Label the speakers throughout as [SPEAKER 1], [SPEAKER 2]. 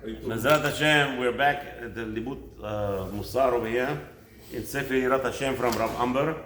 [SPEAKER 1] Mezrat Hashem, we're back at the Libut Musar over here in Sefer Yirat Hashem from Rav Amber.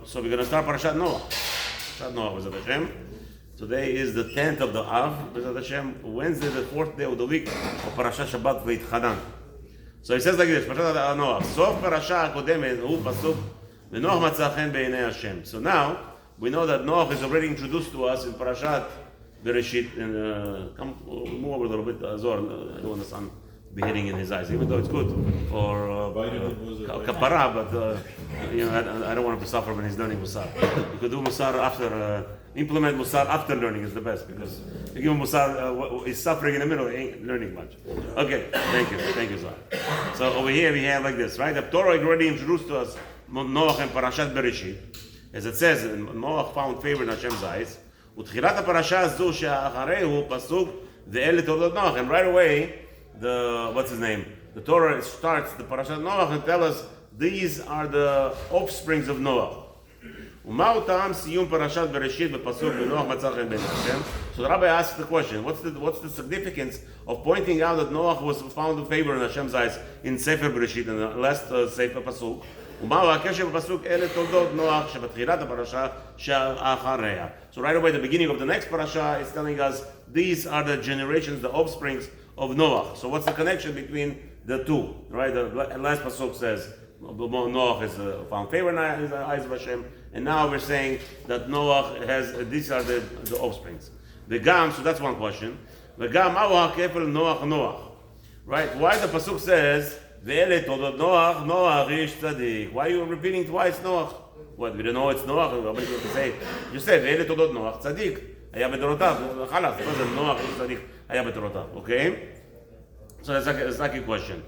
[SPEAKER 1] So we're going to start Parashat Noah. Parashat Noah, Mezrat Hashem. Today is the 10th of the Av, Mezrat Hashem. Wednesday, the 4th day of the week of Parashat Shabbat V'Itchanan. So he says like this, Parashat Noah. Sof Parashat HaKodemet hu pasuk v'Noach matza chen b'einei Hashem. So now we know that Noach is already introduced to us in Parashat Bereshit, and come move over a little bit, Zohar. I don't want the sun be hitting in his eyes, even though it's good for kapara, but I don't want him to suffer when he's learning Musar. You could do Musar after, implement Musar after learning is the best, because if you give him Musar, he's suffering in the middle, he ain't learning much. Okay, thank you, Zohar. So over here we have like this, right? The Torah already introduced to us Noach and Parashat Bereshit. As it says, Noach found favor in Hashem's eyes. ותחילת הפרשה הזו שאחרי הוא פסוק ואלה תולדות נוח, and right away the Torah starts the Parashat Noach and tells us these are the offsprings of Noah. ומהו טעם סיום פרשת בראשית בפסוק ונוח מצא חן בעיני השם? So the rabbi asks the question, what's the significance of pointing out that Noach was found in favor in Hashem's eyes in Sefer Bereshit, in the last Sefer Pasuk? ומהו הקשר בפסוק אלה תולדות נוח שבתחילת הפרשה שאחריה. So right away the beginning of the next parasha is telling us these are the generations, the offsprings of Noach. So what's the connection between the two? Right, the last pasuk says Noach is found favor in the eyes of Hashem, and now we're saying that Noach has these are the offsprings. וגם, so that's one question. וגם מהו הכפל נוח נוח? Right, why the pasuk says ואלה תולדות נוח, נוח איש צדיק. Why are you repeating twice Noach? What, we don't know it's Noach? Nobody going to say. You said, ואלה תולדות נוח, צדיק. היה בדורותיו. חלאס, it wasn't נוח איש צדיק. היה בדורותיו. Okay? So that's like a question.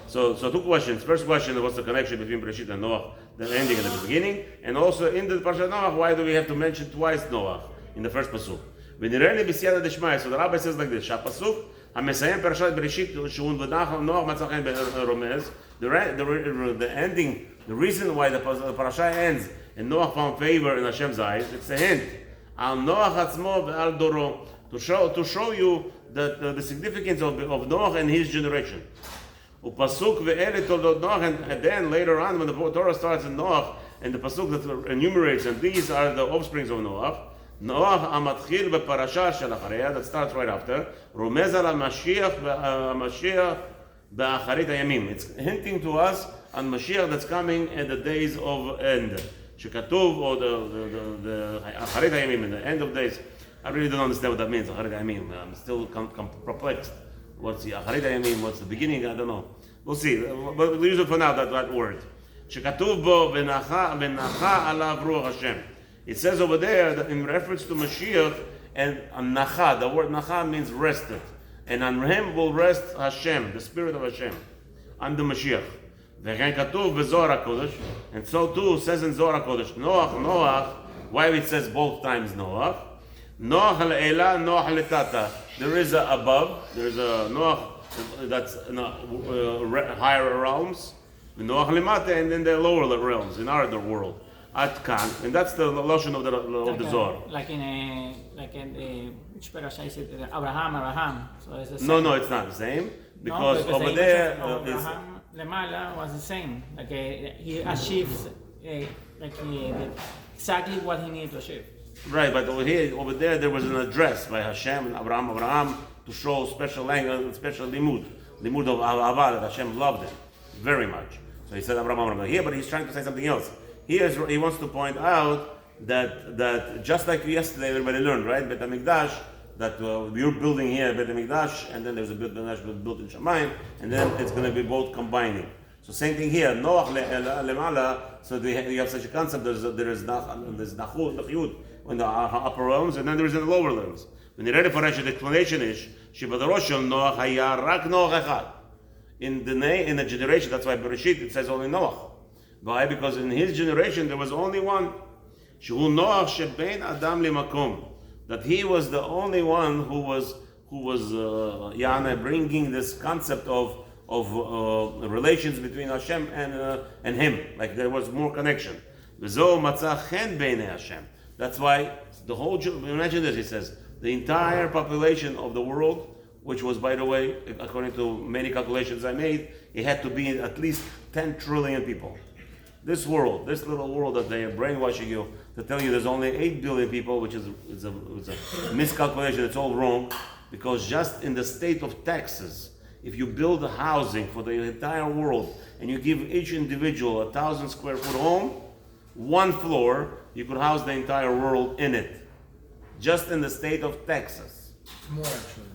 [SPEAKER 1] So two questions. First question, what's the connection between Bereshit and Noach, the ending and the beginning? And also in the Parashat Noach, why do we have to mention twice Noach in the first pasuk? ונראה לי בסייעתא דשמיא. So the rabbi says like this, שהפסוק המסיים פרשת בראשית שהוא נוח מצא חן ברומז, the ending, the reason why the parasha ends and Noach found favor in Hashem's eyes, it's a hint על נוח עצמו ועל דורו, to show you the significance of Noach and his generation. ופסוק ואלה תולדות נוח, and then later on when the Torah starts in Noach and the pasuk that enumerates and these are the offsprings of Noach, Noach המתחיל בפרשה של אחריה, that starts right after, רומז על המשיח באחרית הימים. It's hinting to us on Mashiach that's coming at the days of end. שכתוב, or the אחרית הימים, in the end of days. I really don't understand what that means, אחרית הימים. I'm still perplexed. What's the אחרית הימים? What's the beginning? I don't know. We'll see. But we'll use it for now, that word. שכתוב בו ונחה עליו רוח השם. It says over there that in reference to Mashiach and Nacha, the word Nacha means rested. And on him will rest Hashem, the spirit of Hashem, on the Mashiach. וכן כתוב בזוהר הקודש, and so too says in Zohar HaKodesh, Noach, why it says both times Noach? Noach le'ela, Noach le'tata. There is a above, there is a Noach that's in higher realms, Noach le'mata, and then the lower realms, in our world. At Kan, and that's the lotion of the Zohar.
[SPEAKER 2] Like in which parasha is it? Abraham. So it's the same.
[SPEAKER 1] No, it's not the same because over there
[SPEAKER 2] Abraham Lemala was the same. Like he achieves exactly what he needed to achieve.
[SPEAKER 1] Right, but over there was an address by Hashem and Abraham to show special language, special limud of Ahava, that Hashem loved him very much. So he said Abraham here, but he's trying to say something else. He wants to point out that just like yesterday everybody learned, right? Bet HaMikdash, that we're building here Bet HaMikdash, and then there's a Bet HaMikdash built in Shamayim, and then it's going to be both combining. So same thing here, Noach Lemala, so you have such a concept, there's Nachut in the upper realms, and then there's in the lower realms. When you read it for the explanation is, שבדורו של נוח היה רק נוח אחד. In the generation, that's why Bereshit, it says only Noach. Why? Because in his generation there was only one. שהוא נוח שבין אדם למקום. That he was the only one who was bringing this concept of relations between Hashem and him. Like there was more connection. וזו מצא חן בעיני Hashem. That's why the whole, imagine this, he says, the entire population of the world which was, by the way, according to many calculations I made, it had to be at least 10 trillion people. This world, this little world that they are brainwashing you to tell you there's only 8 billion people, which is a miscalculation, it's all wrong, because just in the state of Texas, if you build a housing for the entire world and you give each individual 1,000 square foot home, one floor, you could house the entire world in it. Just in the state of Texas.
[SPEAKER 3] It's more actually.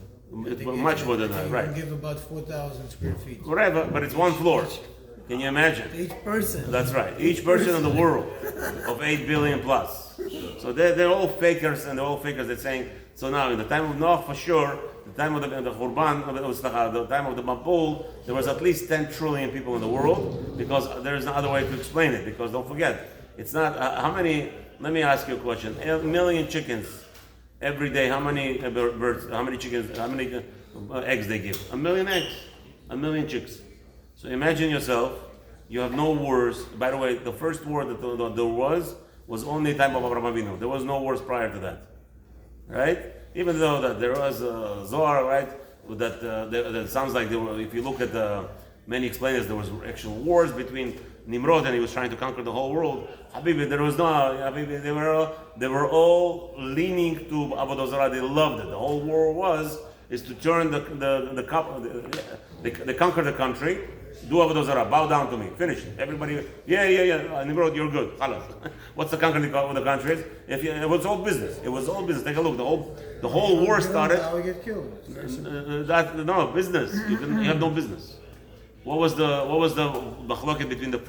[SPEAKER 1] Much more than that, right?
[SPEAKER 3] You can give about 4,000 square feet.
[SPEAKER 1] Whatever, but it's one floor. Can you imagine?
[SPEAKER 3] Each person.
[SPEAKER 1] That's right. Each person in the world of 8 billion plus. So they're all fakers, and they're all fakers. They're saying, so now in the time of Noah, for sure, the time of the Khurban, the time of the Mabul, there was at least 10 trillion people in the world, because there is no other way to explain it. Because don't forget, it's not, how many, let me ask you a question. 1 million chickens every day, how many birds, how many chickens, how many eggs they give? 1 million eggs, 1 million chicks. So imagine yourself, you have no wars. By the way, the first war that there was only the time of Abraham Avinu. There was no wars prior to that, right? Even though that there was Zohar, right? That sounds like there were, if you look at many explainers, there was actual wars between Nimrod and he was trying to conquer the whole world. Habibi, there was no, Habibi, they were all leaning to Avodah Zarah. They loved it. The whole war is to turn they conquer the country, do Avodah Zarah, bow down to me, finish. Everybody, yeah, Nimrod, you're good. What's the conquering of the countries? It was all business. It was all business. Take a look. The whole war started.
[SPEAKER 3] Now we get killed.
[SPEAKER 1] No business. You have no business. What was the machloket between the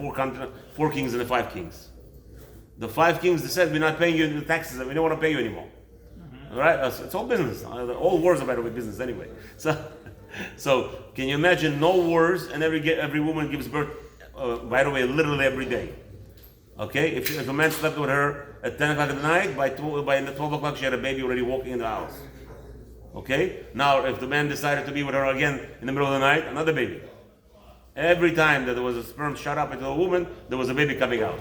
[SPEAKER 1] four kings and the 5 kings? The 5 kings, they said, we're not paying you the taxes, and we don't want to pay you anymore. All right, it's all business. All wars are, by the way, business anyway. So can you imagine no wars, and every woman gives birth, by the way, literally every day. Okay, if a man slept with her at 10 o'clock at night, by 12 o'clock she had a baby already walking in the house. Okay, now if the man decided to be with her again in the middle of the night, another baby. Every time that there was a sperm shot up into a woman, there was a baby coming out.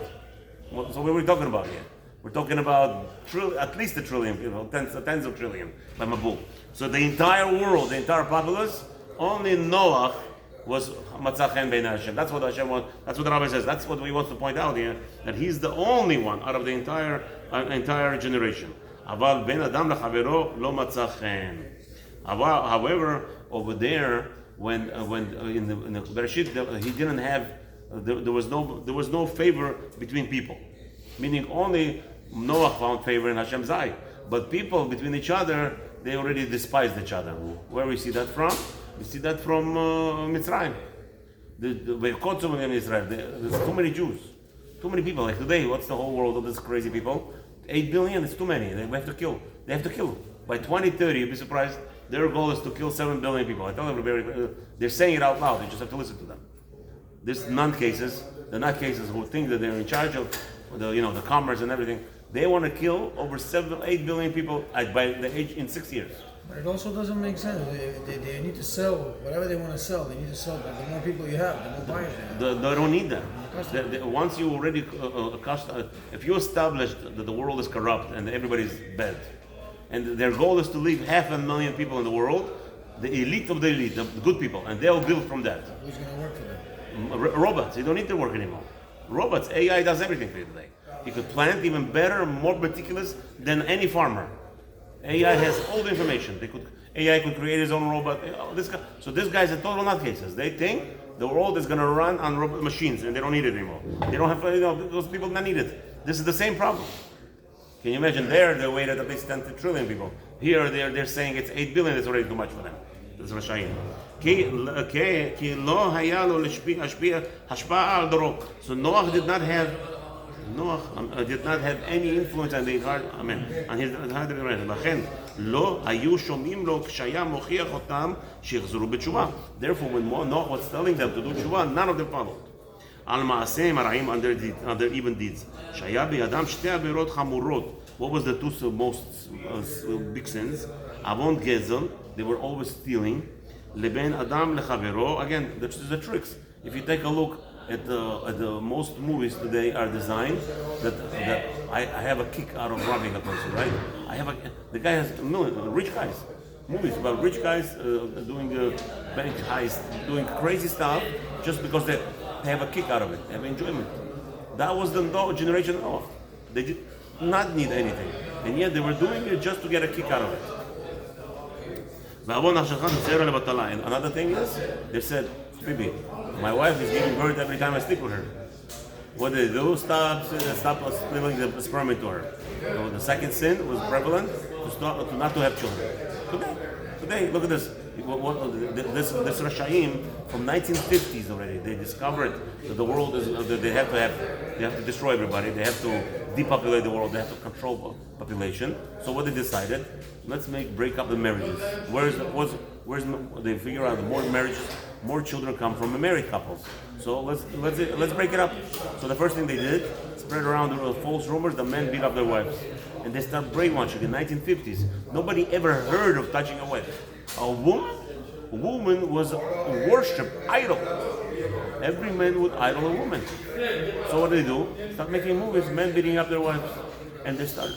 [SPEAKER 1] So what are we talking about here? We're talking about at least 1 trillion people, tens of trillion by Mabul. So the entire world, the entire populace, only Noah was Matzah Chen Bein Hashem. That's what Hashem wants. That's what the Rabbi says. That's what we want to point out here, that he's the only one out of the entire generation. Aval ben Adam lechavero lo Matzah Chen. However, over there, when in the Bereshit, he didn't have, there was no favor between people, meaning only Noah found favor in Hashem's eye, but people between each other, they already despised each other. Where we see that from? We see that from Mitzrayim. There's too many Jews, too many people. Like today, what's the whole world of these crazy people? 8 billion, it's too many. They have to kill. They have to kill. By 2030, you'd be surprised, their goal is to kill 7 billion people. I tell everybody, they're saying it out loud, you just have to listen to them. These non-cases, the nutcases who think that they're in charge of the commerce and everything, they want to kill over 8 billion people by the age in 6 years.
[SPEAKER 3] But it also doesn't make sense. They need to sell whatever they want to sell. They need to sell. The more people you have, the more buyers they have.
[SPEAKER 1] They don't need that. Once you already if you establish that the world is corrupt and everybody's bad, and their goal is to leave 500,000 people in the world, the elite of the elite, the good people, and they'll build from that.
[SPEAKER 3] Who's going to work for them?
[SPEAKER 1] Robots. You don't need to work anymore. Robots. AI does everything for you today. You could plant even better, more meticulous than any farmer. AI has all the information. AI could create his own robot. So this guy's a total nutcases. They think the world is going to run on robot machines, and they don't need it anymore. They don't have, those people don't need it. This is the same problem. Can you imagine? They waited at least 10 trillion people. Here they're saying it's 8 billion. It's already too much for them. That's Rashayim. So Noah did not have any influence on the entire, on his entire generation. לכן לא היו שומעים לו כשהיה מוכיח אותם שיחזרו בתשובה. Therefore, when Noah was telling them to do תשובה, none of them followed. על מעשיהם הרעים under even deeds. שהיה בידם 2 עבירות חמורות. What was the 2 most big sins? עוון גזל, they were always stealing. לבין אדם לחברו, again, the tricks. If you take a look at the most movies today are designed that I have a kick out of robbing a person, right? The guy has rich guys. movies about rich guys doing bank heist, doing crazy stuff just because they have a kick out of it, they have enjoyment. That was the generation of Noah. They did not need anything, and yet they were doing it just to get a kick out of it. And another thing is, they said, Bibi, my wife is giving birth every time I sleep with her. What did they do? Stop spilling the sperm into her. So the second sin was prevalent to not to have children. Today, look at this. This Rashaim from 1950s already. They discovered that the world is that they have to destroy everybody. They have to depopulate the world. They have to control population. So what they decided? Let's break up the marriages. They figure out the more marriages, more children come from married couples. So let's break it up. So the first thing they did, spread around the false rumors that men beat up their wives, and they start brainwashing in 1950s. Nobody ever heard of touching a wife. A woman was a worship idol. Every man would idol a woman. So what do? Start making movies, men beating up their wives. And they start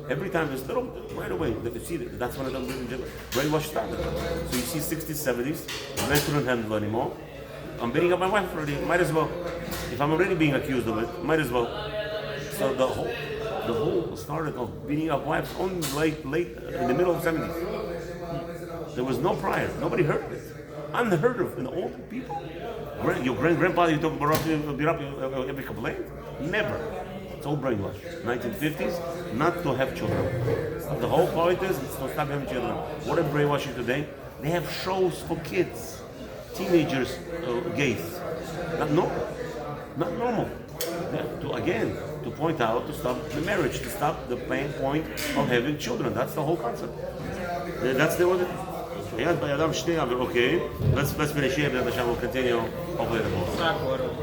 [SPEAKER 1] every time this little, right away, you see that's when the brainwash started. So you see 60s, 70s, men couldn't handle it anymore. I'm beating up my wife already, might as well. If I'm already being accused of it, might as well. So the whole started of beating up wives only late in the middle of the 70s. There was no prior, nobody heard of it. Unheard of in the old people. Your grandfather, you talk about beat up every complaint? Never. It's all brainwash. 1950s, not to have children. The whole point is to stop having children. What are brainwashing today? They have shows for kids, teenagers, gays. Not normal. Not normal. To point out, to stop the marriage, to stop the main point of having children. That's the whole concept. That's the order. Okay, let's finish here, then we'll continue hopefully tomorrow.